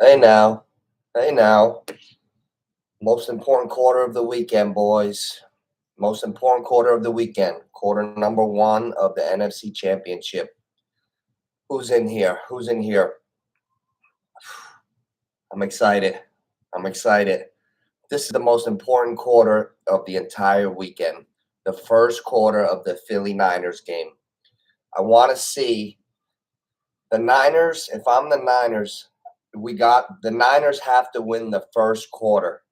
Hey now. Hey now. Most important quarter of the weekend, boys. Most important quarter of the weekend. Quarter number one of the NFC Championship. Who's in here? Who's in here? I'm excited. I'm excited. This is the most important quarter of the entire weekend. The first quarter of the Philly Niners game. I want to see the Niners. If I'm the Niners, the Niners have to win the first quarter.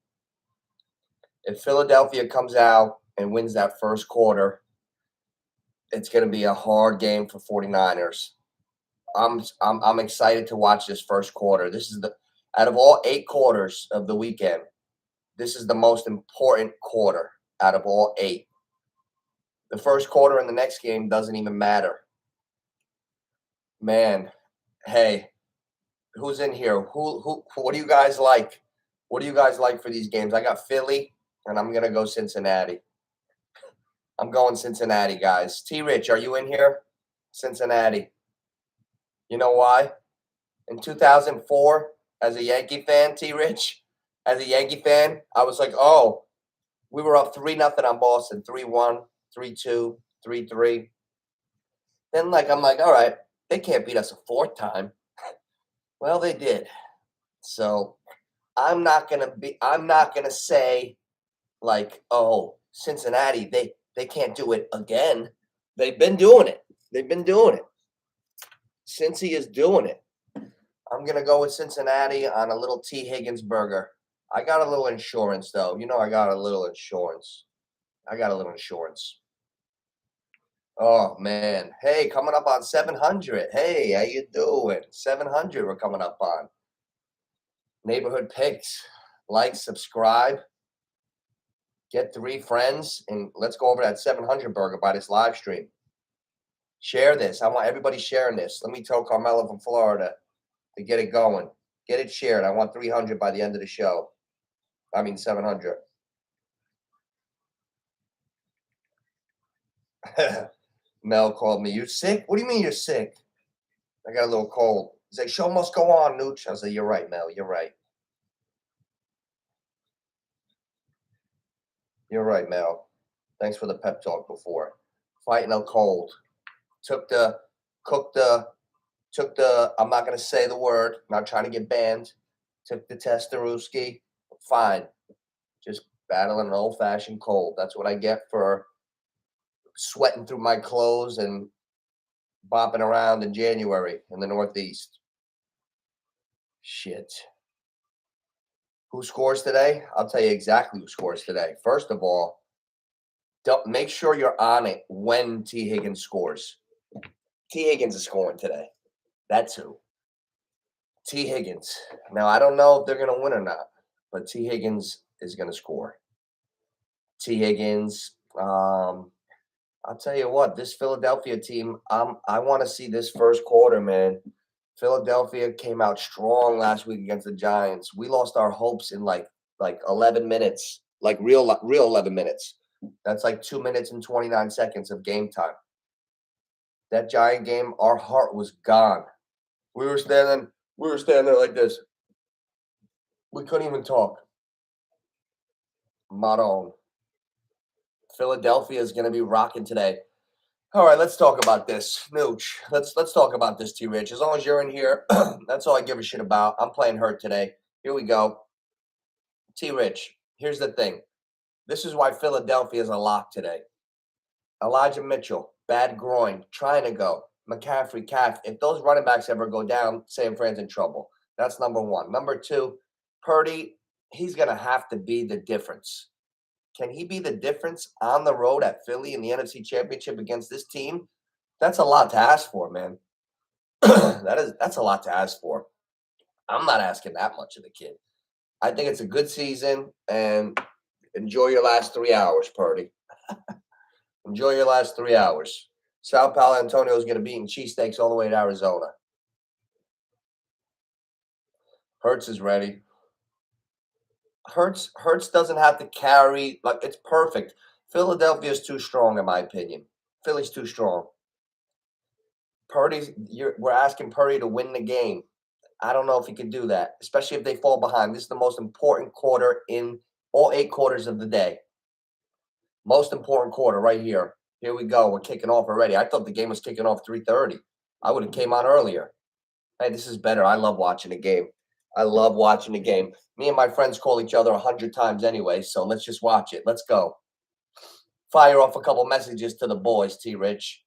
If Philadelphia comes out and wins that first quarter, it's going to be a hard game for 49ers. I'm excited to watch this first quarter. This is the out of all 8 quarters of the weekend, this is the most important quarter out of all 8. The first quarter in the next game doesn't even matter. Man, hey, who's in here? Who what do you guys like? What do you guys like for these games? I got Philly and I'm going to go Cincinnati. I'm going Cincinnati, guys. T Rich, are you in here? Cincinnati. You know why? In 2004, as a Yankee fan, T Rich, as a Yankee fan, I was like, oh, we were up 3-0 on Boston, 3-1, 3-2, 3-3. Then, I'm like, all right, they can't beat us a fourth time. Well, they did. So I'm not gonna say oh, Cincinnati, they can't do it again. They've been doing it. They've been doing it. Cincy is doing it. I'm gonna go with Cincinnati on a little T. Higgins burger. I got a little insurance though. You know I got a little insurance. I got a little insurance. Oh man. Hey, coming up on 700. Hey, how you doing? 700 we're coming up on. Neighborhood picks. Like, subscribe. Get 3 friends and let's go over that 700 burger by this live stream. Share this. I want everybody sharing this. Let me tell Carmelo from Florida to get it going. Get it shared. I want 300 by the end of the show. 700. Mel called me. You sick? What do you mean you're sick? I got a little cold. He's like, show must go on, Nooch. I said, you're right, Mel. You're right. You're right, Mel. Thanks for the pep talk before. Fighting a cold. Took the, I'm not going to say the word. I'm not trying to get banned. Took the Testaruski. Fine. Just battling an old-fashioned cold. That's what I get for sweating through my clothes and bopping around in January in the Northeast. Shit. Who scores today? I'll tell you exactly who scores today. First of all, make sure you're on it when T. Higgins scores. T. Higgins is scoring today. That's who. T. Higgins. Now, I don't know if they're going to win or not, but T. Higgins is going to score. T. Higgins. I'll tell you what, this Philadelphia team, I want to see this first quarter, man. Philadelphia came out strong last week against the Giants. We lost our hopes in like 11 minutes, like real 11 minutes. That's like 2 minutes and 29 seconds of game time. That Giant game, our heart was gone. We were standing there like this. We couldn't even talk. Maroon. Philadelphia is going to be rocking today. All right, let's talk about this. Nooch, let's talk about this, T. Rich. As long as you're in here, that's all I give a shit about. I'm playing hurt today. Here we go. T. Rich, here's the thing. This is why Philadelphia is a lock today. Elijah Mitchell, bad groin, trying to go. McCaffrey, calf. If those running backs ever go down, San Fran's in trouble. That's number one. Number two, Purdy, he's going to have to be the difference. Can he be the difference on the road at Philly in the NFC Championship against this team? That's a lot to ask for, man. That's a lot to ask for. I'm not asking that much of the kid. I think it's a good season, and enjoy your last 3 hours, Purdy. Enjoy your last 3 hours. Sao Paulo Antonio is going to be eating cheesesteaks all the way to Arizona. Hurts is ready. Hurts doesn't have to carry, it's perfect. Philadelphia is too strong, in my opinion. Philly's too strong. We're asking Purdy to win the game. I don't know if he could do that, especially if they fall behind. This is the most important quarter in all 8 quarters of the day. Most important quarter right here. Here we go. We're kicking off already. I thought the game was kicking off 3:30. I would have came on earlier. Hey, this is better. I love watching the game. I love watching the game. Me and my friends call each other 100 times anyway, so let's just watch it. Let's go. Fire off a couple messages to the boys, T. Rich.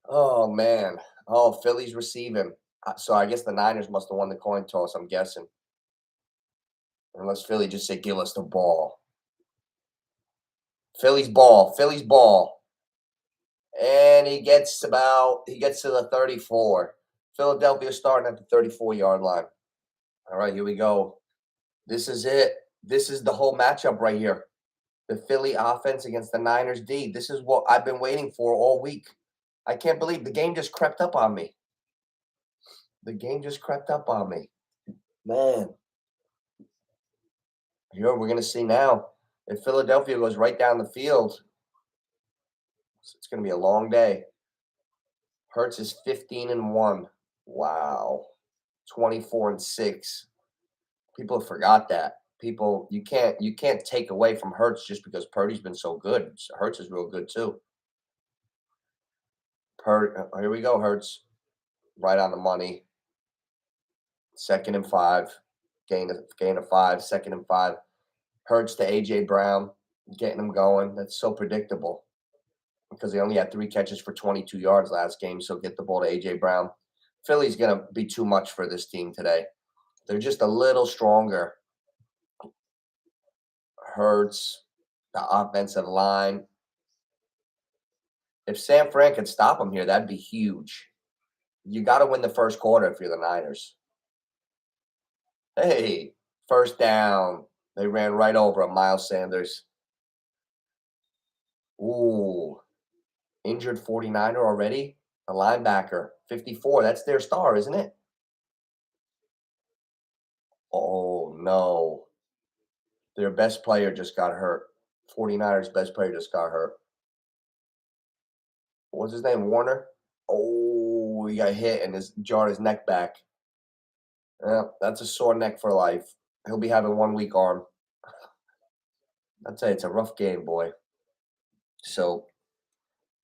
Oh, man. Oh, Philly's receiving. So I guess the Niners must have won the coin toss, I'm guessing. Unless Philly just said, give us the ball. Philly's ball. Philly's ball. And he gets to the 34. Philadelphia starting at the 34-yard line. All right, here we go. This is it. This is the whole matchup right here. The Philly offense against the Niners D. This is what I've been waiting for all week. I can't believe the game just crept up on me. The game just crept up on me. Man. Here we're going to see now. If Philadelphia goes right down the field, it's going to be a long day. Hurts is 15-1. Wow. 24-6. People forgot that. You can't take away from Hurts just because Purdy's been so good. Hurts is real good too. Here we go, Hurts. Right on the money. 2nd and 5. Gain of 5. 2nd and 5. Hurts to A.J. Brown. Getting him going. That's so predictable. Because he only had 3 catches for 22 yards last game. So get the ball to A.J. Brown. Philly's going to be too much for this team today. They're just a little stronger. Hurts, the offensive line. If San Fran could stop him here, that'd be huge. You got to win the first quarter if you're the Niners. Hey, first down. They ran right over him, Miles Sanders. Ooh, injured 49er already? A linebacker, 54. That's their star, isn't it? Oh, no. Their best player just got hurt. 49ers' best player just got hurt. What's his name? Warner? Oh, he got hit and jarred his neck back. Yeah, that's a sore neck for life. He'll be having 1 weak arm. I'd say it's a rough game, boy. So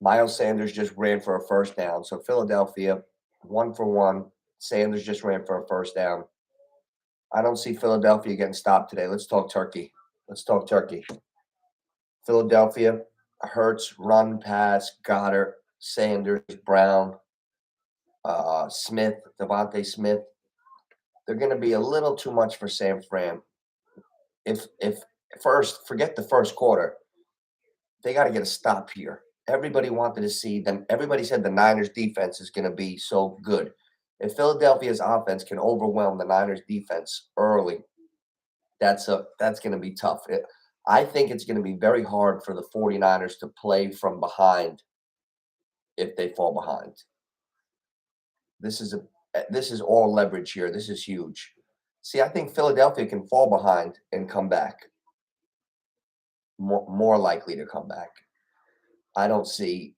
Miles Sanders just ran for a first down. So Philadelphia, 1 for 1. Sanders just ran for a first down. I don't see Philadelphia getting stopped today. Let's talk turkey. Philadelphia, Hurts, run, pass, Goddard, Sanders, Brown, Smith, Devontae Smith. They're going to be a little too much for San Fran. If first, forget the first quarter. They got to get a stop here. Everybody wanted to see them. Everybody said the Niners defense is going to be so good. If Philadelphia's offense can overwhelm the Niners defense early, that's going to be tough. I think it's going to be very hard for the 49ers to play from behind if they fall behind. This is all leverage here. This is huge. See, I think Philadelphia can fall behind and come back. More likely to come back. I don't see.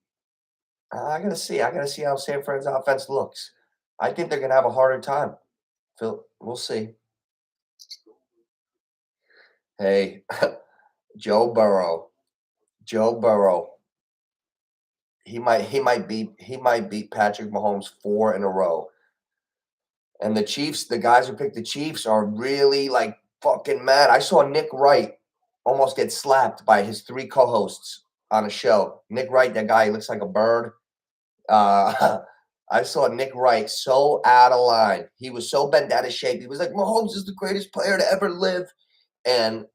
I gotta see how San Fran's offense looks. I think they're gonna have a harder time. We'll see. Hey, Joe Burrow. He might beat Patrick Mahomes 4 in a row. And the Chiefs, the guys who picked the Chiefs are really like fucking mad. I saw Nick Wright almost get slapped by his 3 co-hosts on a show. Nick Wright, that guy, he looks like a bird. I saw Nick Wright so out of line. He was so bent out of shape. He was like, Mahomes is the greatest player to ever live. And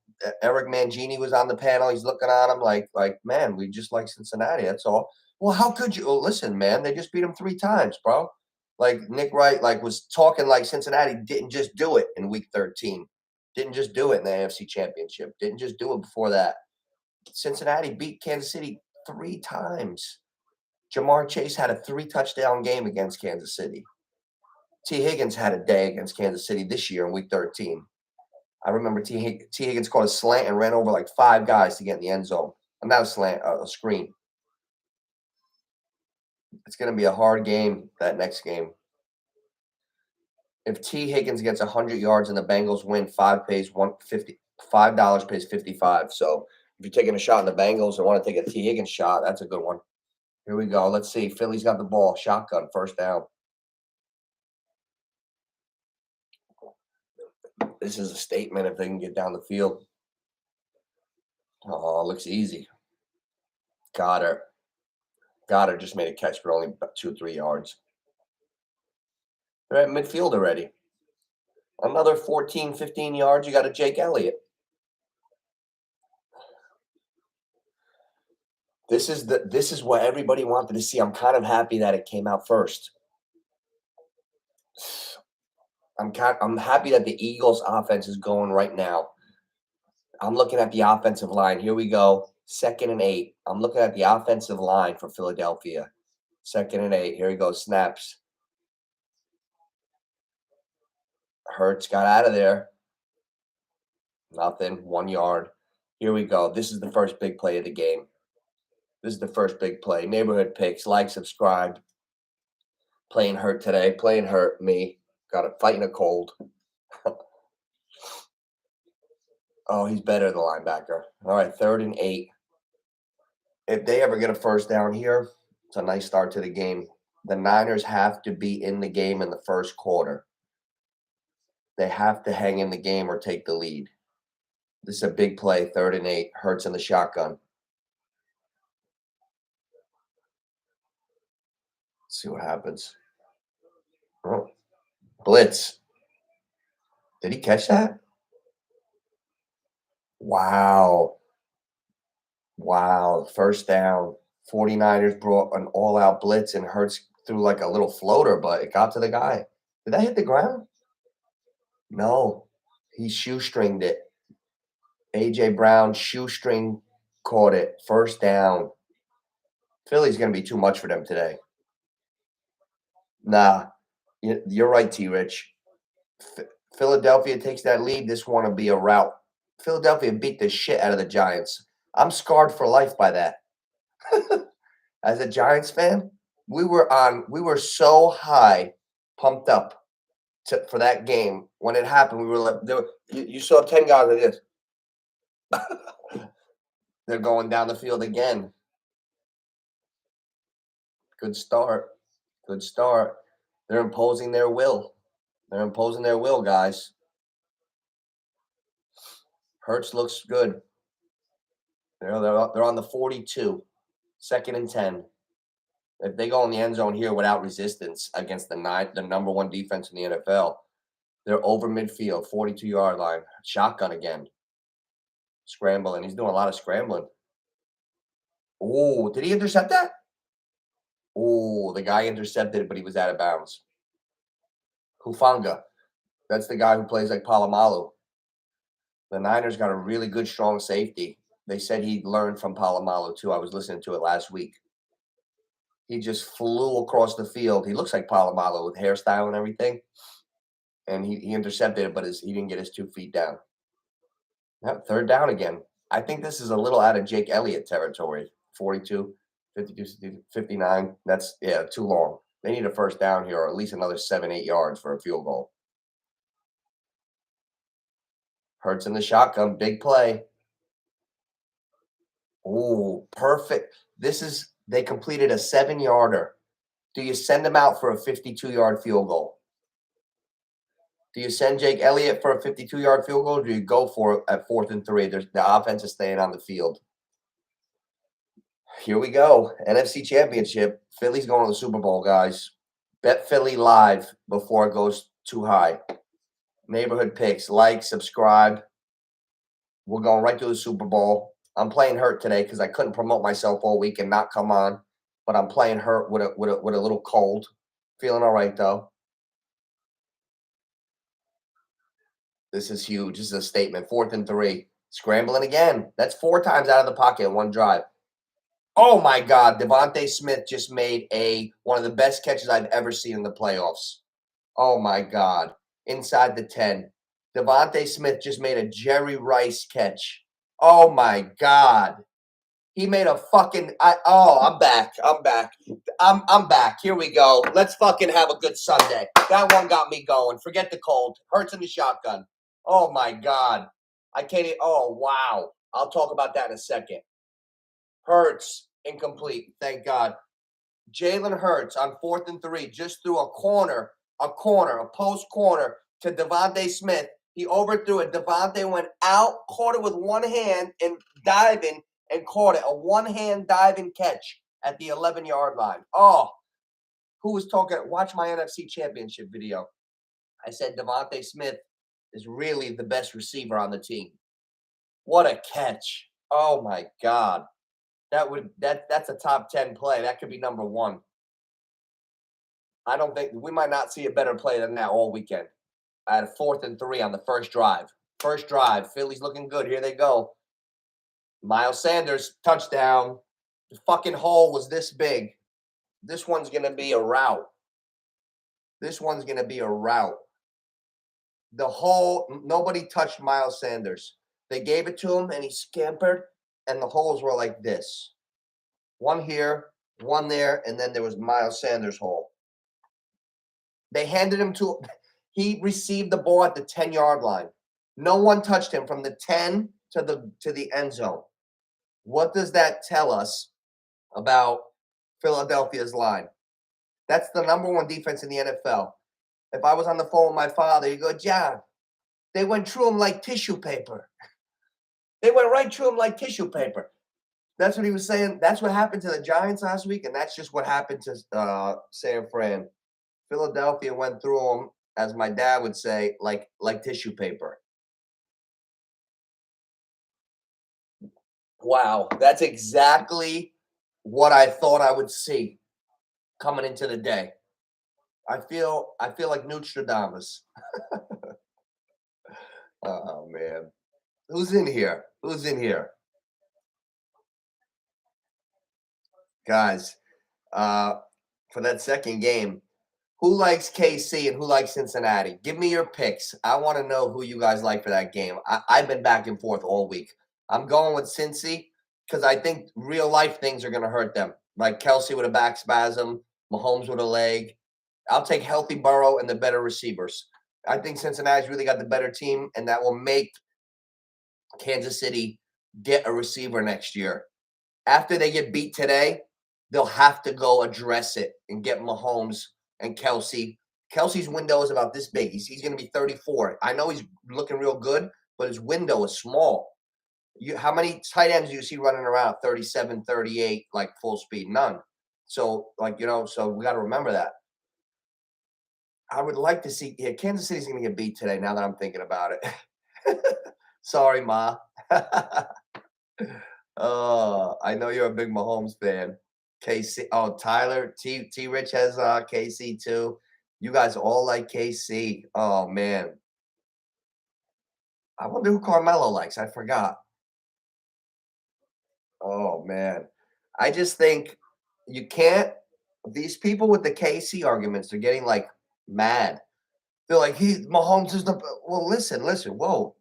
Eric Mangini was on the panel. He's looking at him like, man, we just like Cincinnati. That's all. Well, how could you? Listen, man, they just beat him 3 times, bro. Like Nick Wright, was talking like Cincinnati didn't just do it in Week 13. Didn't just do it in the AFC Championship. Didn't just do it before that. Cincinnati beat Kansas City 3 times. Jamar Chase had a 3-touchdown game against Kansas City. T. Higgins had a day against Kansas City this year in Week 13. I remember T. Higgins caught a slant and ran over like 5 guys to get in the end zone. Not a slant, a screen. It's going to be a hard game, that next game. If T. Higgins gets 100 yards and the Bengals win, $5 pays 55. So if you're taking a shot in the Bengals and want to take a T. Higgins shot, that's a good one. Here we go. Let's see. Philly's got the ball. Shotgun, first down. This is a statement if they can get down the field. Oh, looks easy. Goddard just made a catch, but only about 2 or 3 yards. They're at midfield already. Another 14, 15 yards. You got a Jake Elliott. This is what everybody wanted to see. I'm kind of happy that it came out first. I'm happy that the Eagles offense is going right now. I'm looking at the offensive line. Here we go. 2nd and 8. I'm looking at the offensive line for Philadelphia. 2nd and 8. Here we go. Snaps. Hurts got out of there. Nothing. 1 yard. Here we go. This is the first big play of the game. This is the first big play. Neighborhood picks. Like, subscribe. Playing hurt today. Playing hurt. Me. Got it. Fighting a cold. Oh, he's better than the linebacker. All right. 3rd and 8. If they ever get a first down here, it's a nice start to the game. The Niners have to be in the game in the first quarter. They have to hang in the game or take the lead. This is a big play, 3rd and 8. Hurts in the shotgun. Let's see what happens. Oh, blitz. Did he catch that? Wow. Wow. First down. 49ers brought an all-out blitz and Hurts threw like a little floater, but it got to the guy. Did that hit the ground? No. He shoestringed it. A.J. Brown shoestring caught it. First down. Philly's going to be too much for them today. Nah. You're right, T-Rich. Philadelphia takes that lead. This one will be a rout. Philadelphia beat the shit out of the Giants. I'm scarred for life by that. As a Giants fan, we were so high, pumped up for that game. When it happened, we were like, you saw 10 guys like this. They're going down the field again. Good start. Good start. They're imposing their will. They're imposing their will, guys. Hurts looks good. They're on the 42. 2nd and 10. If they go in the end zone here without resistance against the number 1 defense in the NFL, they're over midfield, 42-yard line. Shotgun again. Scrambling. He's doing a lot of scrambling. Oh, did he intercept that? Oh, the guy intercepted it, but he was out of bounds. Hufanga. That's the guy who plays like Palomalu. The Niners got a really good, strong safety. They said he learned from Palomalu, too. I was listening to it last week. He just flew across the field. He looks like Palomalu with hairstyle and everything. And he intercepted it, but he didn't get his 2 feet down. Yep, 3rd down again. I think this is a little out of Jake Elliott territory. 42, 52, 59. That's, too long. They need a first down here or at least another 7, 8 yards for a field goal. Hurts in the shotgun. Big play. Oh, perfect. They completed a 7-yarder. Do you send them out for a 52-yard field goal? Do you send Jake Elliott for a 52-yard field goal, or do you go for it at 4th and 3? The offense is staying on the field. Here we go. NFC Championship. Philly's going to the Super Bowl, guys. Bet Philly live before it goes too high. Neighborhood picks. Like, subscribe. We're going right to the Super Bowl. I'm playing hurt today because I couldn't promote myself all week and not come on. But I'm playing hurt with a little cold. Feeling all right, though. This is huge. This is a statement. 4th and 3. Scrambling again. That's 4 times out of the pocket in one drive. Oh, my God. Devontae Smith just made one of the best catches I've ever seen in the playoffs. Oh, my God. Inside the 10. Devontae Smith just made a Jerry Rice catch. Oh, my God. He made a fucking. I'm back. I'm back. Here we go. Let's fucking have a good Sunday. That one got me going. Forget the cold. Hurts in the shotgun. Oh my God. I can't. Oh wow. I'll talk about that in a second. Hurts incomplete. Thank God. Jalen Hurts on 4th and 3 just threw a post corner to Devontae Smith. He overthrew it. Devontae went out, caught it with one hand, and diving and caught it. A one-hand diving catch at the 11-yard line. Oh, who was talking? Watch my NFC Championship video. I said Devontae Smith is really the best receiver on the team. What a catch. Oh, my God. That's a top 10 play. That could be number 1. I don't think we might not see a better play than that all weekend. I had a 4th and 3 on the first drive. Philly's looking good. Here they go. Miles Sanders, touchdown. The fucking hole was this big. This one's going to be a route. The hole, nobody touched Miles Sanders. They gave it to him, and he scampered, and the holes were like this. One here, one there, and then there was Miles Sanders' hole. They handed him to – he received the ball at the 10-yard line. No one touched him from the 10 to the end zone. What does that tell us about Philadelphia's line? That's the number 1 defense in the NFL. If I was on the phone with my father, he'd go, John, they went through him like tissue paper. They went right through him like tissue paper. That's what he was saying. That's what happened to the Giants last week, and that's just what happened to San Fran. Philadelphia went through them, as my dad would say, like tissue paper. Wow, that's exactly what I thought I would see coming into the day. I feel like Nostradamus. Oh man, who's in here? Guys? For that second game, who likes KC and who likes Cincinnati? Give me your picks. I want to know who you guys like for that game. I've been back and forth all week. I'm going with Cincy because I think real life things are going to hurt them. Like Kelsey with a back spasm, Mahomes with a leg. I'll take healthy Burrow and the better receivers. I think Cincinnati's really got the better team, and that will make Kansas City get a receiver next year. After they get beat today, they'll have to go address it and get Mahomes and Kelsey. Kelsey's window is about this big. He's going to be 34. I know he's looking real good, but his window is small. How many tight ends do you see running around 37, 38, like full speed? None. So, so we got to remember that. I would like to see Kansas City's going to get beat today now that I'm thinking about it. Sorry, Ma. Oh, I know you're a big Mahomes fan. KC. Oh, Tyler. T Rich has KC too. You guys all like KC. Oh man. I wonder who Carmelo likes. I forgot. Oh man. I just think you can't. These people with the KC arguments are getting like mad. They're like, Mahomes is the. Well, listen. Whoa.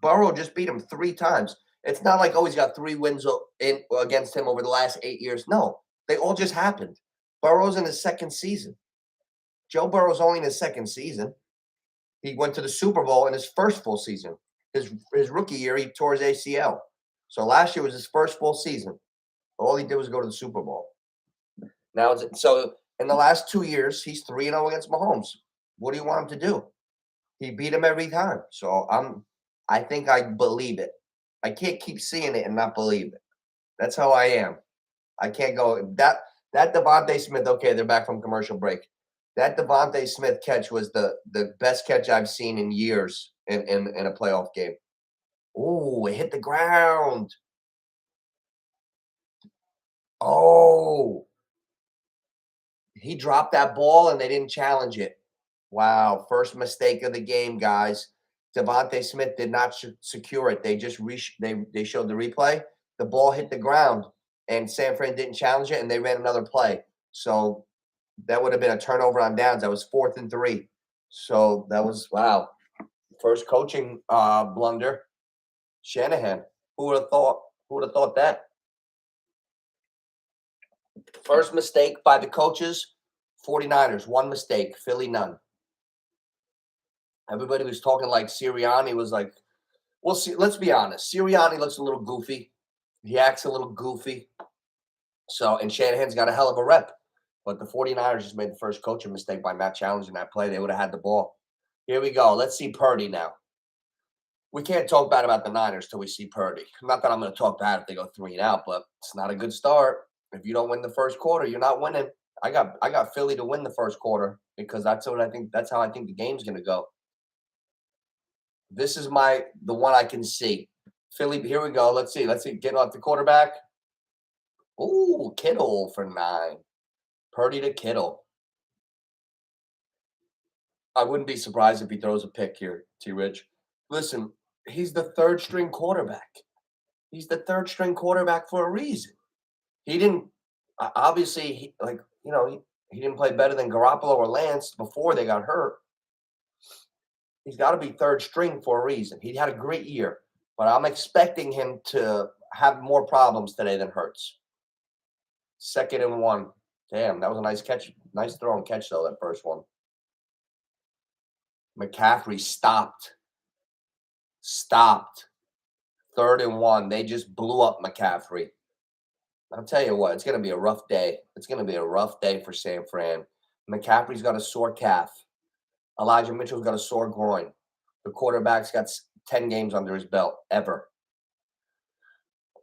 Burrow just beat him 3 times. It's not like, he's got 3 wins against him over the last 8 years. No, they all just happened. Burrow's in his 2nd season. Joe Burrow's only in his 2nd season. He went to the Super Bowl in his 1st full season. His rookie year, he tore his ACL. So last year was his 1st full season. All he did was go to the Super Bowl. Now, so in the last 2 years, he's 3-0 against Mahomes. What do you want him to do? He beat him every time. So I think I believe it. I can't keep seeing it and not believe it. That's how I am. I can't go that Devontae Smith. Okay, they're back from commercial break. That Devontae Smith catch was the best catch I've seen in years in a playoff game. Oh, it hit the ground. Oh, he dropped that ball and they didn't challenge it. Wow, first mistake of the game, guys. Devontae Smith did not secure it. They just they showed the replay. The ball hit the ground, and San Fran didn't challenge it, and they ran another play. So that would have been a turnover on downs. That was 4th and 3. So that was, wow, first coaching blunder. Shanahan. Who would have thought that? First mistake by the coaches, 49ers, one mistake, Philly, none. Everybody was talking like Sirianni was like, well, see, let's be honest. Sirianni looks a little goofy. He acts a little goofy. So, and Shanahan's got a hell of a rep. But the 49ers just made the first coaching mistake by not challenging that play. They would have had the ball. Here we go. Let's see Purdy now. We can't talk bad about the Niners till we see Purdy. Not that I'm going to talk bad if they go 3-and-out, but it's not a good start. If you don't win the first quarter, you're not winning. I got Philly to win the first quarter because that's what I think. That's how I think the game's going to go. This is the one I can see. Philly, here we go. Let's see. Getting off the quarterback. Ooh, Kittle for 9. Purdy to Kittle. I wouldn't be surprised if he throws a pick here, T-Rich. Listen, he's the third string quarterback. He's the third string quarterback for a reason. He didn't obviously he didn't play better than Garoppolo or Lance before they got hurt. He's got to be third string for a reason. He had a great year, but I'm expecting him to have more problems today than Hurts. 2nd and 1. Damn, that was a nice catch. Nice throw and catch, though, that first one. McCaffrey stopped. 3rd and 1. They just blew up McCaffrey. I'll tell you what, it's going to be a rough day. It's going to be a rough day for San Fran. McCaffrey's got a sore calf. Elijah Mitchell's got a sore groin. The quarterback's got 10 games under his belt, ever.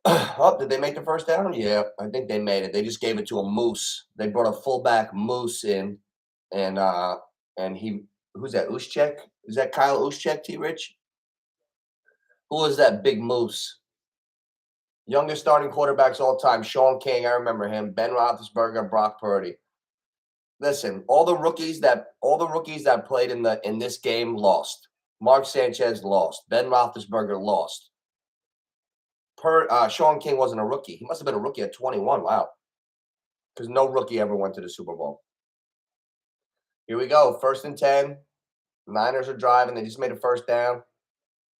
Oh, did they make the first down? Yeah, I think they made it. They just gave it to a Moose. They brought a fullback Moose in, and who's that? Uschek? Is that Kyle Uschek, T-Rich? Who is that big Moose? Youngest starting quarterbacks all time. Sean King, I remember him. Ben Roethlisberger, Brock Purdy. Listen, all the rookies that played in this game lost. Mark Sanchez lost. Ben Roethlisberger lost. Sean King wasn't a rookie. He must have been a rookie at 21. Wow. Because no rookie ever went to the Super Bowl. Here we go. 1st and 10. Niners are driving. They just made a first down.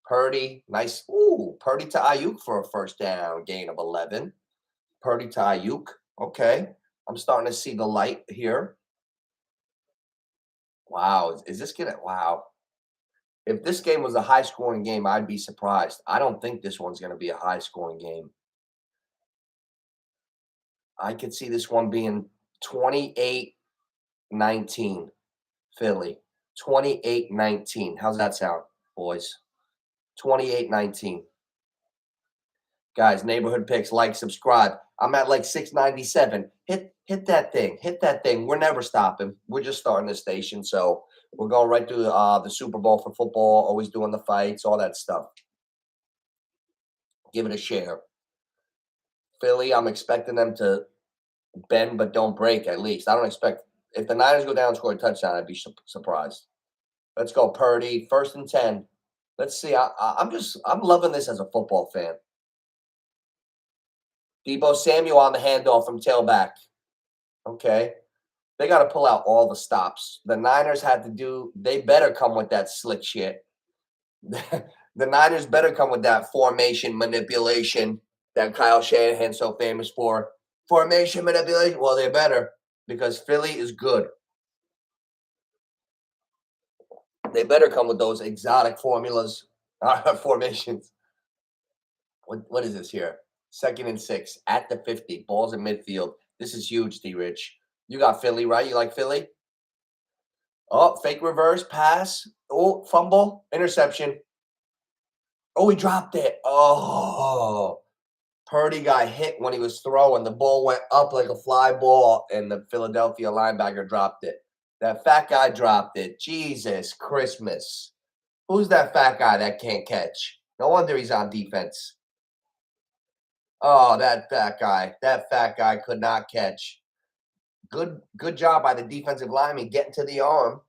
Purdy, nice. Ooh, Purdy to Ayuk for a first down, gain of 11. Purdy to Ayuk. Okay. I'm starting to see the light here. Wow. Is this going to – wow. If this game was a high-scoring game, I'd be surprised. I don't think this one's going to be a high-scoring game. I could see this one being 28-19, Philly. 28-19. How's that sound, boys? 28-19. Guys, neighborhood picks, like, subscribe. I'm at like 697. Hit that thing. Hit that thing. We're never stopping. We're just starting this station, so we're going right through the Super Bowl for football, always doing the fights, all that stuff. Give it a share. Philly, I'm expecting them to bend but don't break, at least. I don't expect – if the Niners go down and score a touchdown, I'd be surprised. Let's go, Purdy. 1st and 10. Let's see. I'm loving this as a football fan. Deebo Samuel on the handoff from tailback. Okay. They got to pull out all the stops. The Niners they better come with that slick shit. The Niners better come with that formation manipulation that Kyle Shanahan's so famous for. Formation manipulation. Well, they better, because Philly is good. They better come with those exotic formations. What is this here? 2nd and 6 at the 50. Ball's in midfield. This is huge, D-Rich. You got Philly, right? You like Philly? Oh, fake reverse pass. Oh, fumble. Interception. Oh, he dropped it. Oh. Purdy got hit when he was throwing. The ball went up like a fly ball, and the Philadelphia linebacker dropped it. That fat guy dropped it. Jesus Christmas. Who's that fat guy that can't catch? No wonder he's on defense. Oh, that fat guy. That fat guy could not catch. Good job by the defensive lineman getting to the arm.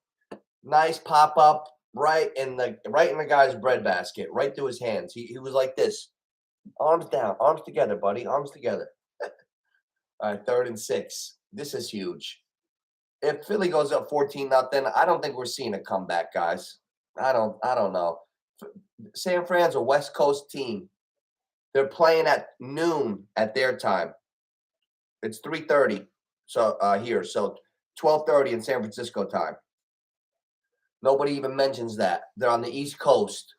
Nice pop up right in the guy's breadbasket, right through his hands. He was like this. Arms down, arms together, buddy. Arms together. All right, 3rd and 6. This is huge. If Philly goes up 14-0, I don't think we're seeing a comeback, guys. I don't know. San Fran's a West Coast team. They're playing at noon at their time. It's 3:30. So here, so 12:30 in San Francisco time. Nobody even mentions that they're on the East Coast.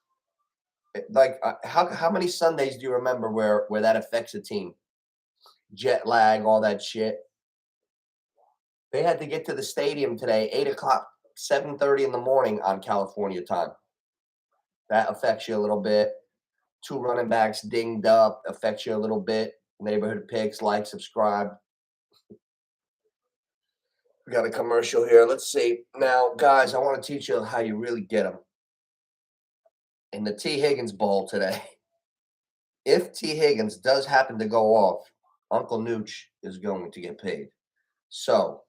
Like, how many Sundays do you remember where that affects a team? Jet lag, all that shit. They had to get to the stadium today, 8 o'clock, 7:30 in the morning on California time. That affects you a little bit. Two running backs dinged up, affects you a little bit. Neighborhood picks, like, subscribe. We got a commercial here. Let's see. Now, guys, I want to teach you how you really get them. In the T. Higgins Bowl today, if T. Higgins does happen to go off, Uncle Nooch is going to get paid. So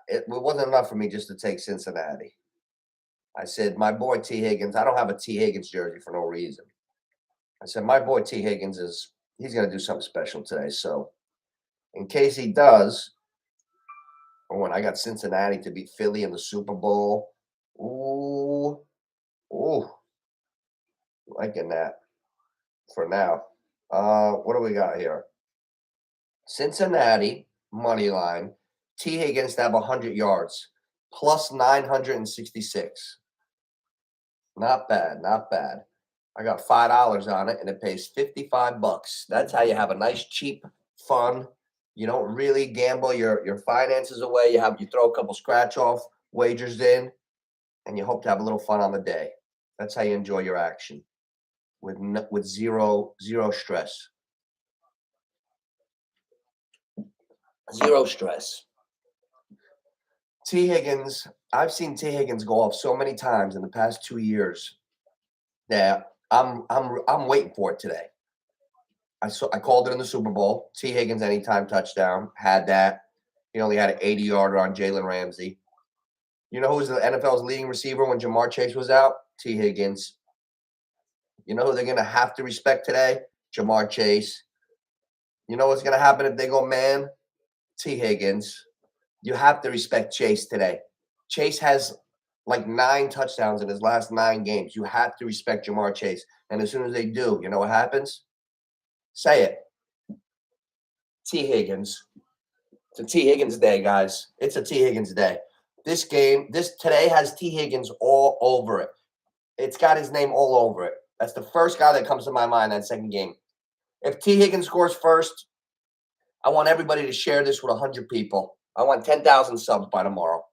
it wasn't enough for me just to take Cincinnati. I said, my boy T. Higgins, I don't have a T. Higgins jersey for no reason. I said, my boy T. Higgins he's going to do something special today. So in case he does, oh, and I got Cincinnati to beat Philly in the Super Bowl. Ooh, liking that for now. What do we got here? Cincinnati money line. T. Higgins to have 100 yards plus 966. Not bad, not bad. I got $5 on it, and it pays $55. That's how you have a nice, cheap, fun. You don't really gamble your finances away. You throw a couple scratch off wagers in, and you hope to have a little fun on the day. That's how you enjoy your action with zero stress. Zero stress. T. Higgins, I've seen T. Higgins go off so many times in the past 2 years that I'm waiting for it today. I called it in the Super Bowl. T. Higgins anytime touchdown, had that. He only had an 80-yarder on Jalen Ramsey. You know who was the NFL's leading receiver when Jamar Chase was out? T. Higgins. You know who they're going to have to respect today? Jamar Chase. You know what's going to happen if they go man? T. Higgins. You have to respect Chase today. Chase has like 9 touchdowns in his last 9 games. You have to respect Jamar Chase. And as soon as they do, you know what happens? Say it. T. Higgins. It's a T. Higgins day, guys. It's a T. Higgins day. This today has T. Higgins all over it. It's got his name all over it. That's the first guy that comes to my mind that second game. If T. Higgins scores first, I want everybody to share this with 100 people. I want 10,000 subs by tomorrow.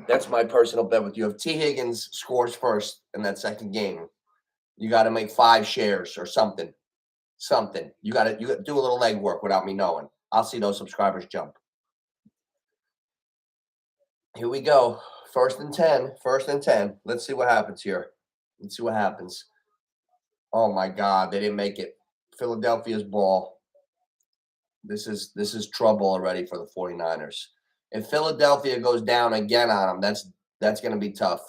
That's my personal bet with you. If T. Higgins scores first in that second game, you got to make 5 shares or something. You got to do a little legwork without me knowing. I'll see those subscribers jump. Here we go. First and 10. Let's see what happens here. Let's see what happens. Oh my God, they didn't make it. Philadelphia's ball. This is trouble already for the 49ers. If Philadelphia goes down again on them, that's going to be tough.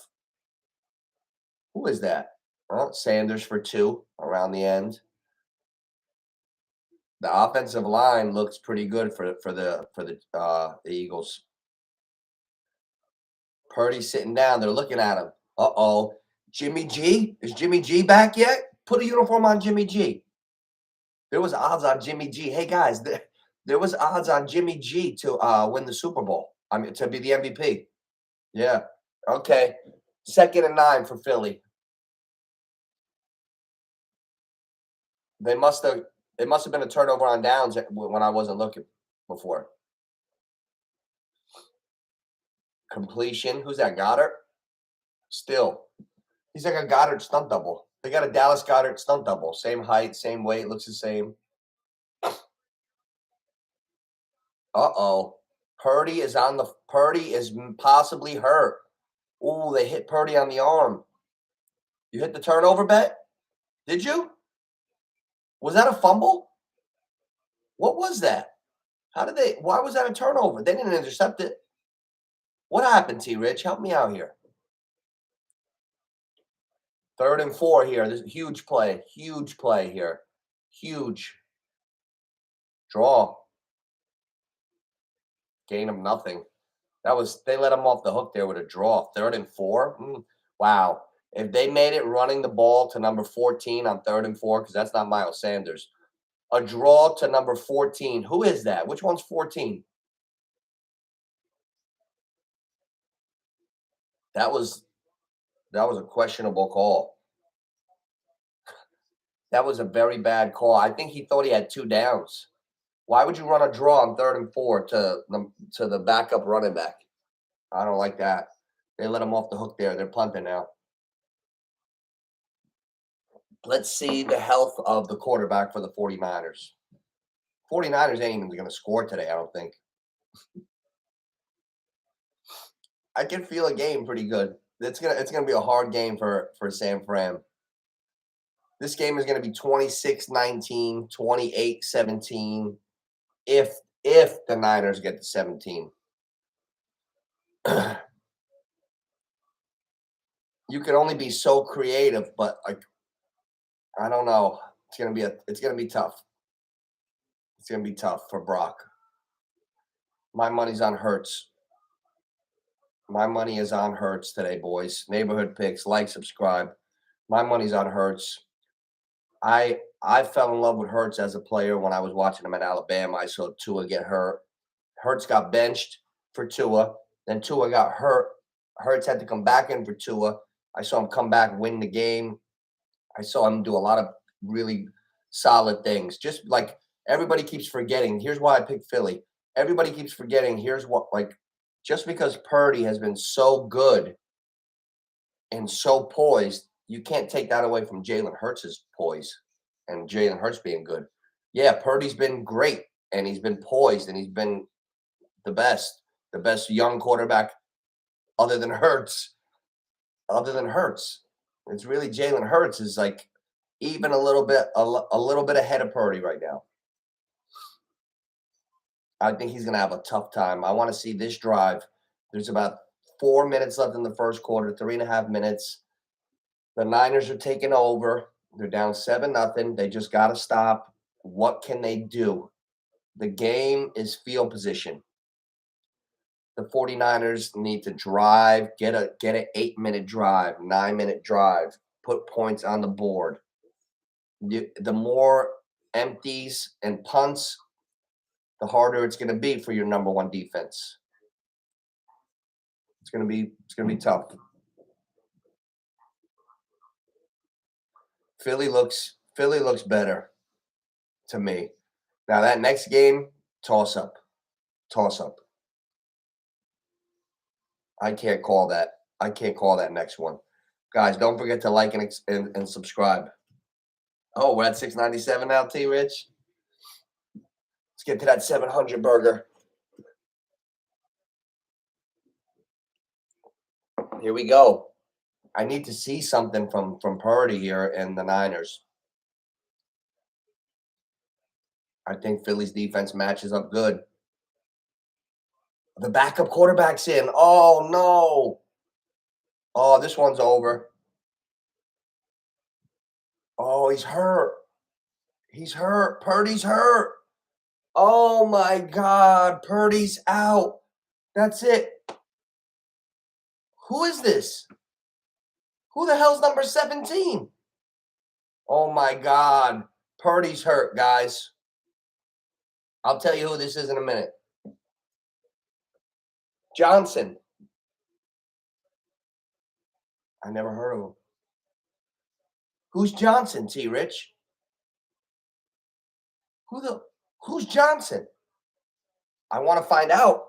Who is that? Well, Sanders for 2 around the end. The offensive line looks pretty good for the Eagles. Purdy's sitting down. They're looking at him. Uh-oh. Jimmy G? Is Jimmy G back yet? Put a uniform on Jimmy G. There was odds on Jimmy G. Hey, guys, there was odds on Jimmy G to win the Super Bowl. I mean, to be the MVP. Yeah. Okay. 2nd and 9 for Philly. It must have been a turnover on downs when I wasn't looking before. Completion. Who's that? Goddard? Still. He's like a Goddard stunt double. They got a Dallas Goddard stunt double. Same height, same weight, looks the same. Uh-oh. Purdy is possibly hurt. Ooh, they hit Purdy on the arm. You hit the turnover bet? Did you? Was that a fumble? What was that? Why was that a turnover? They didn't intercept it. What happened, T-Rich? Help me out here. 3rd and 4 here. This is a huge play. Huge play here. Huge. Draw. Gain of nothing. They let him off the hook there with a draw. 3rd and 4. Wow. If they made it running the ball to number 14 on 3rd and 4, because that's not Miles Sanders, A draw to number 14. Who is that? Which one's 14? That was a questionable call. That was a very bad call. I think he thought he had 2 downs. Why would you run a draw on 3rd and 4 to the backup running back? I don't like that. They let him off the hook there. They're punting now. Let's see the health of the quarterback for the 49ers. 49ers ain't even going to score today, I don't think. I can feel a game pretty good. It's gonna be a hard game for San Fran. This game is going to be 26-19, 28-17 if the Niners get to 17. You can only be so creative, but like I don't know. It's gonna be tough. It's gonna be tough for Brock. My money's on Hurts. My money is on Hurts today, boys. Neighborhood picks, like, subscribe. My money's on Hurts. I fell in love with Hurts as a player when I was watching him at Alabama. I saw Tua get hurt. Hurts got benched for Tua. Then Tua got hurt. Hurts had to come back in for Tua. I saw him come back, win the game. I saw him do a lot of really solid things. Just like everybody keeps forgetting. Here's why I picked Philly. Everybody keeps forgetting. Here's what, like, just because Purdy has been so good and so poised, you can't take that away from Jalen Hurts' poise and Jalen Hurts being good. Yeah, Purdy's been great, and he's been poised, and he's been the best young quarterback other than Hurts. It's really Jalen Hurts is like even a little bit ahead of Purdy right now. I think he's going to have a tough time. I want to see this drive. There's about 4 minutes left in the first quarter, 3.5 minutes. The Niners are taking over. They're down 7-0. They just got to stop. What can they do? The game is field position. The 49ers need to drive, get an 8-minute drive, 9-minute drive, put points on the board. The more empties and punts, the harder it's going to be for your number one defense. It's going to be tough. Philly looks better to me. Now that next game, toss up. I can't call that next one. Guys, don't forget to like and subscribe. Oh, we're at 697 now, T Rich. Let's get to that 700 burger. Here we go. I need to see something from Purdy here and the Niners. I think Philly's defense matches up good. The backup quarterback's in. Oh, no. Oh, this one's over. Oh, he's hurt. Purdy's hurt. Oh, my God. Purdy's out. That's it. Who is this? Who the hell's number 17? Oh, my God. Purdy's hurt, guys. I'll tell you who this is in a minute. Johnson. I never heard of him. Who's Johnson, T. Rich? Who's Johnson? I want to find out.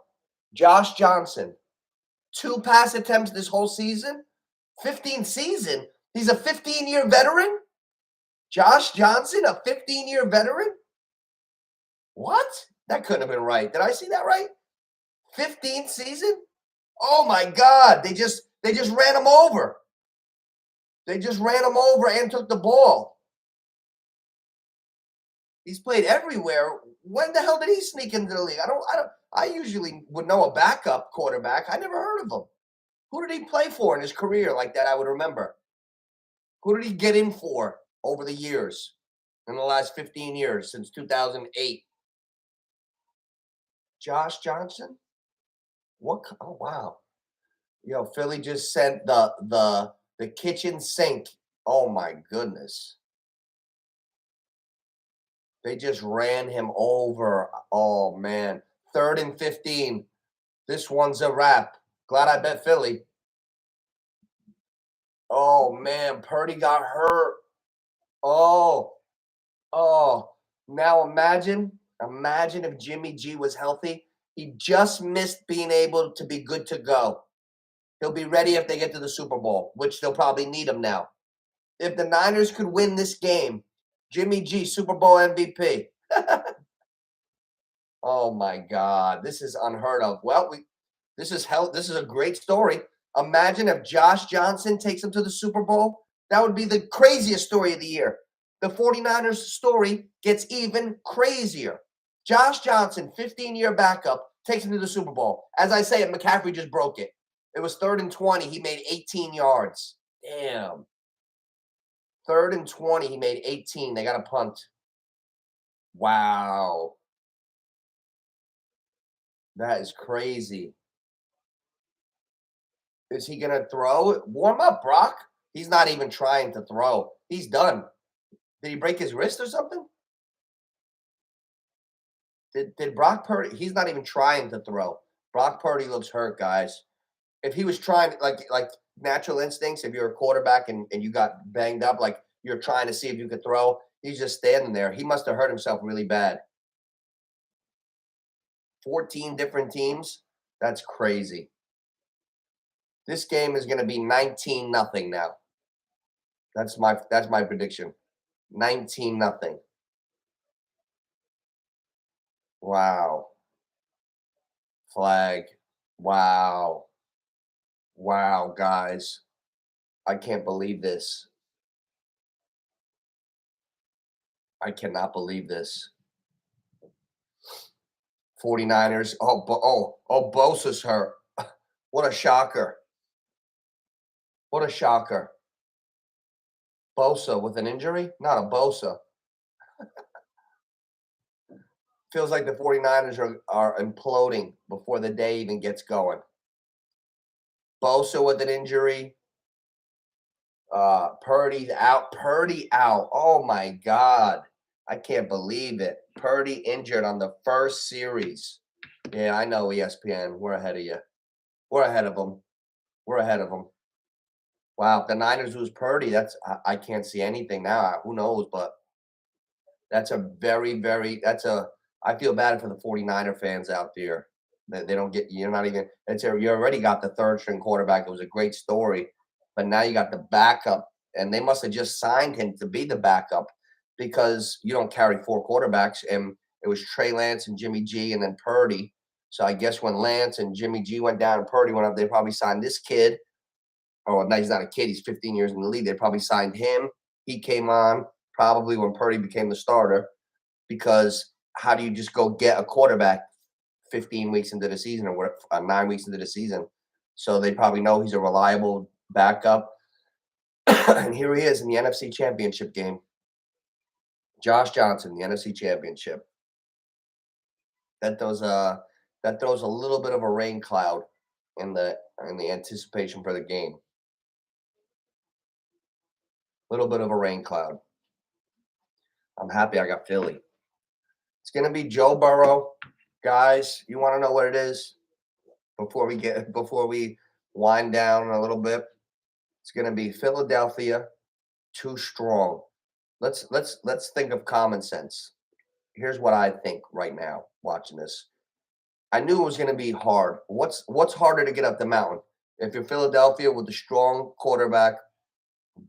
Josh Johnson. 2 pass attempts this whole season? 15 season? He's a 15-year veteran? Josh Johnson, a 15-year veteran? What? That couldn't have been right. Did I see that right? 15th season? Oh my God. They just ran him over. They just ran him over and took the ball. He's played everywhere. When the hell did he sneak into the league? I usually would know a backup quarterback. I never heard of him. Who did he play for in his career like that I would remember? Who did he get in for over the years, in the last 15 years, since 2008? Josh Johnson? What? Oh, wow. Yo, Philly just sent the kitchen sink. Oh, my goodness. They just ran him over. Oh, man. 3rd and 15. This one's a wrap. Glad I bet Philly. Oh, man. Purdy got hurt. Oh, oh. Now imagine if Jimmy G was healthy. He just missed being able to be good to go. He'll be ready if they get to the Super Bowl, which they'll probably need him now. If the Niners could win this game, Jimmy G, Super Bowl MVP. Oh my God, this is unheard of. Well, this is a great story. Imagine if Josh Johnson takes him to the Super Bowl. That would be the craziest story of the year. The 49ers story gets even crazier. Josh Johnson, 15-year backup, takes him to the Super Bowl. As I say, McCaffrey just broke it. It was 3rd and 20. He made 18 yards. Damn. 3rd and 20. He made 18. They got a punt. Wow. That is crazy. Is he going to throw? Warm up, Brock. He's not even trying to throw. He's done. Did he break his wrist or something? Did Brock Purdy? He's not even trying to throw. Brock Purdy looks hurt, guys. If he was trying, like natural instincts, if you're a quarterback and you got banged up, like you're trying to see if you could throw, he's just standing there. He must have hurt himself really bad. 14 different teams. That's crazy. This game is going to be 19-0 now. That's my prediction. 19-0. Wow. Flag. Wow. Wow, guys. I can't believe this. I cannot believe this. 49ers. Oh, Bosa's hurt. What a shocker. What a shocker. Bosa with an injury? Not a Bosa. Feels like the 49ers are imploding before the day even gets going. Bosa with an injury. Purdy's out. Purdy out. Oh, my God. I can't believe it. Purdy injured on the first series. Yeah, I know, ESPN. We're ahead of you. We're ahead of them. We're ahead of them. Wow, the Niners lose Purdy. I can't see anything now. Who knows? But that's a very, very. I feel bad for the 49er fans out there. They don't get. You're not even. You already got the 3rd-string quarterback. It was a great story, but now you got the backup, and they must have just signed him to be the backup because you don't carry 4 quarterbacks, and it was Trey Lance and Jimmy G and then Purdy. So I guess when Lance and Jimmy G went down and Purdy went up, they probably signed this kid. Oh, no, he's not a kid. He's 15 years in the league. They probably signed him. He came on probably when Purdy became the starter because how do you just go get a quarterback 15 weeks into the season or 9 weeks into the season? So they probably know he's a reliable backup. And here he is in the NFC Championship game. Josh Johnson, the NFC Championship. That throws a little bit of a rain cloud in the anticipation for the game. Little bit of a rain cloud. I'm happy I got Philly. It's going to be Joe Burrow. Guys, you want to know what it is before we wind down a little bit? It's going to be Philadelphia too strong. Let's think of common sense. Here's what I think right now watching this. I knew it was going to be hard. What's harder to get up the mountain? If you're Philadelphia with a strong quarterback,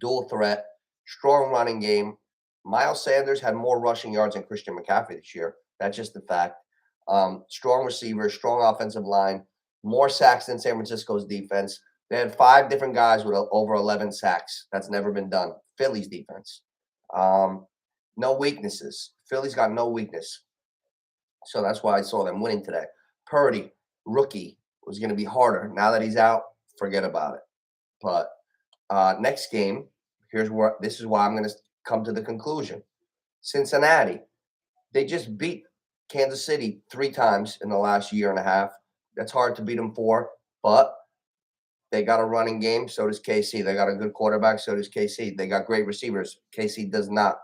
dual threat, strong running game. Miles Sanders had more rushing yards than Christian McCaffrey this year. That's just the fact. Strong receivers, strong offensive line, more sacks than San Francisco's defense. They had 5 different guys with over 11 sacks. That's never been done. Philly's defense. No weaknesses. Philly's got no weakness. So that's why I saw them winning today. Purdy, rookie, was going to be harder. Now that he's out, forget about it. But next game, this is why I'm going to come to the conclusion. Cincinnati, they just beat Kansas City 3 times in the last year and a half. That's hard to beat them for, but they got a running game. So does KC. They got a good quarterback. So does KC. They got great receivers. KC does not.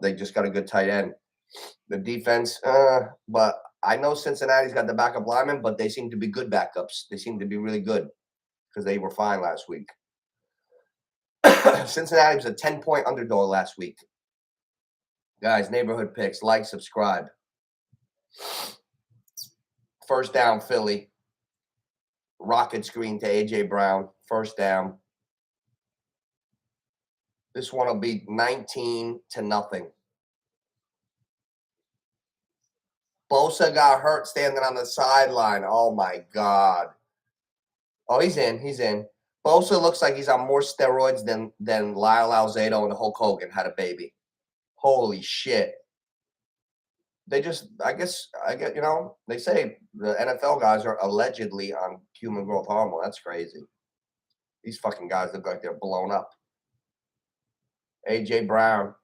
They just got a good tight end. The defense, but I know Cincinnati's got the backup linemen, but they seem to be good backups. They seem to be really good because they were fine last week. Cincinnati was a 10-point underdog last week. Guys, neighborhood picks, like, subscribe. First down, Philly. Rocket screen to A.J. Brown. First down. This one will be 19-0. Bosa got hurt standing on the sideline. Oh, my God. Oh, he's in. He's in. Bosa looks like he's on more steroids than Lyle Alzado and Hulk Hogan had a baby. Holy shit. They just, I get, they say the NFL guys are allegedly on human growth hormone. That's crazy. These fucking guys look like they're blown up. A.J. Brown,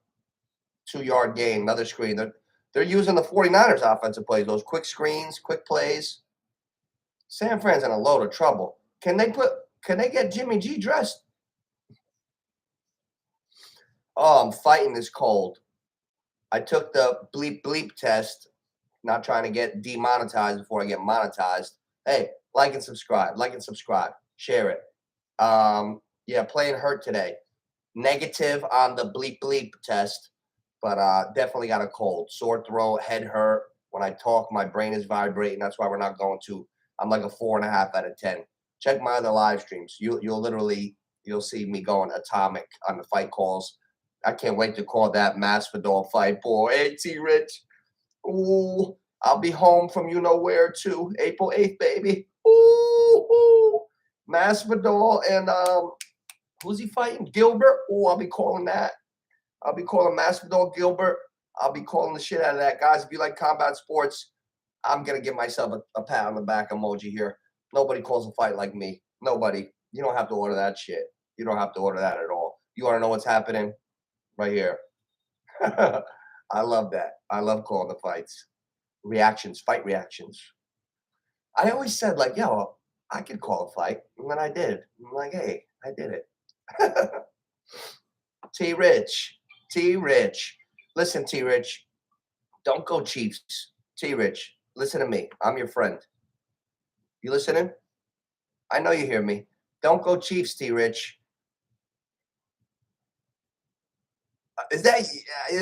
2-yard gain, another screen. They're using the 49ers offensive plays, those quick screens, quick plays. San Fran's in a load of trouble. Can they get Jimmy G dressed? Oh, I'm fighting this cold. I took the bleep bleep test, not trying to get demonetized before I get monetized. Hey, like and subscribe. Like and subscribe. Share it. Yeah, playing hurt today. Negative on the bleep bleep test, but definitely got a cold. Sore throat, head hurt. When I talk, my brain is vibrating. That's why we're not going to. I'm like a 4.5 out of 10. Check my other live streams. You'll see me going atomic on the fight calls. I can't wait to call that Masvidal fight, boy. Hey, T-Rich. Ooh, I'll be home from you-know-where, too. April 8th, baby. Ooh. Masvidal and, who's he fighting? Gilbert? Ooh, I'll be calling that. I'll be calling Masvidal Gilbert. I'll be calling the shit out of that. Guys, if you like combat sports, I'm going to give myself a pat on the back emoji here. Nobody calls a fight like me. Nobody. You don't have to order that shit. You don't have to order that at all. You want to know what's happening? Right here. I love that. I love calling the fights. Reactions, fight reactions. I always said, like, yo, I could call a fight. And then I did. I'm like, hey, I did it. T-Rich. T-Rich. Listen, T-Rich. Don't go Chiefs. T-Rich, listen to me. I'm your friend. You listening? I know you hear me. Don't go Chiefs, T-Rich. Is that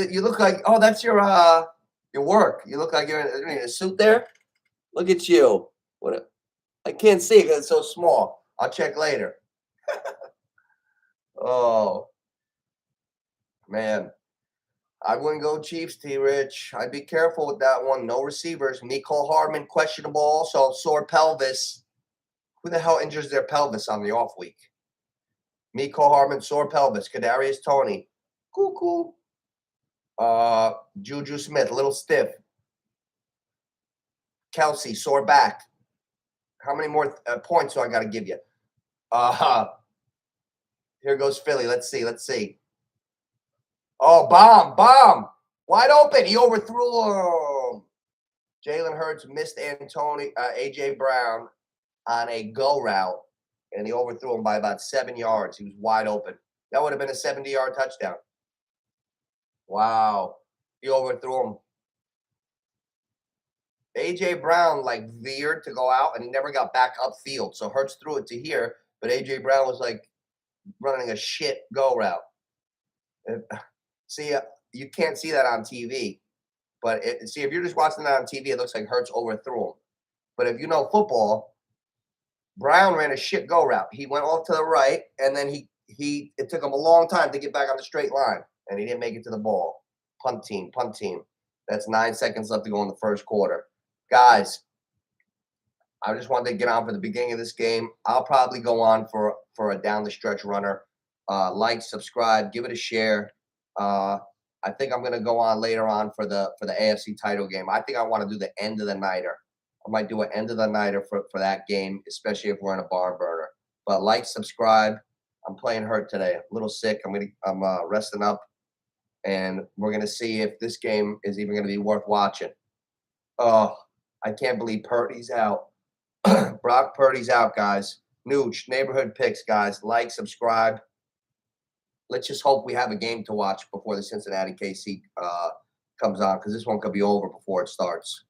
you look like? Oh, that's your work. You look like you're in a suit there. Look at you. What? I can't see because it's so small. I'll check later. Oh man, I wouldn't go Chiefs, T-Rich. I'd be careful with that one. No receivers. Nicole Hardman questionable. Also sore pelvis. Who the hell injures their pelvis on the off week? Nicole Hardman sore pelvis. Kadarius Toney. Cuckoo. Juju Smith, a little stiff. Kelsey, sore back. How many more points do I got to give you? Here goes Philly. Let's see. Oh, bomb. Wide open. He overthrew him. Jalen Hurts missed A.J. Brown on a go route, and he overthrew him by about 7 yards. He was wide open. That would have been a 70-yard touchdown. Wow. He overthrew him. A.J. Brown, like, veered to go out, and he never got back upfield. So Hurts threw it to here, but A.J. Brown was, like, running a shit go route. See, you can't see that on TV. But, if you're just watching that on TV, it looks like Hurts overthrew him. But if you know football, Brown ran a shit go route. He went off to the right, and then it took him a long time to get back on the straight line, and he didn't make it to the ball. Punt team. That's 9 seconds left to go in the first quarter. Guys, I just wanted to get on for the beginning of this game. I'll probably go on for a down-the-stretch runner. Like, subscribe, give it a share. I think I'm going to go on later on for the AFC title game. I think I want to do the end of the nighter. I might do an end of the nighter for that game, especially if we're in a barn burner. But like, subscribe. I'm playing hurt today. A little sick. I'm resting up, and we're gonna see if this game is even gonna be worth watching. Oh, I can't believe Purdy's out. Brock Purdy's out, guys. Nooch, neighborhood picks, guys. Like, subscribe. let's just hope we have a game to watch before the Cincinnati KC comes on, because this one could be over before it starts.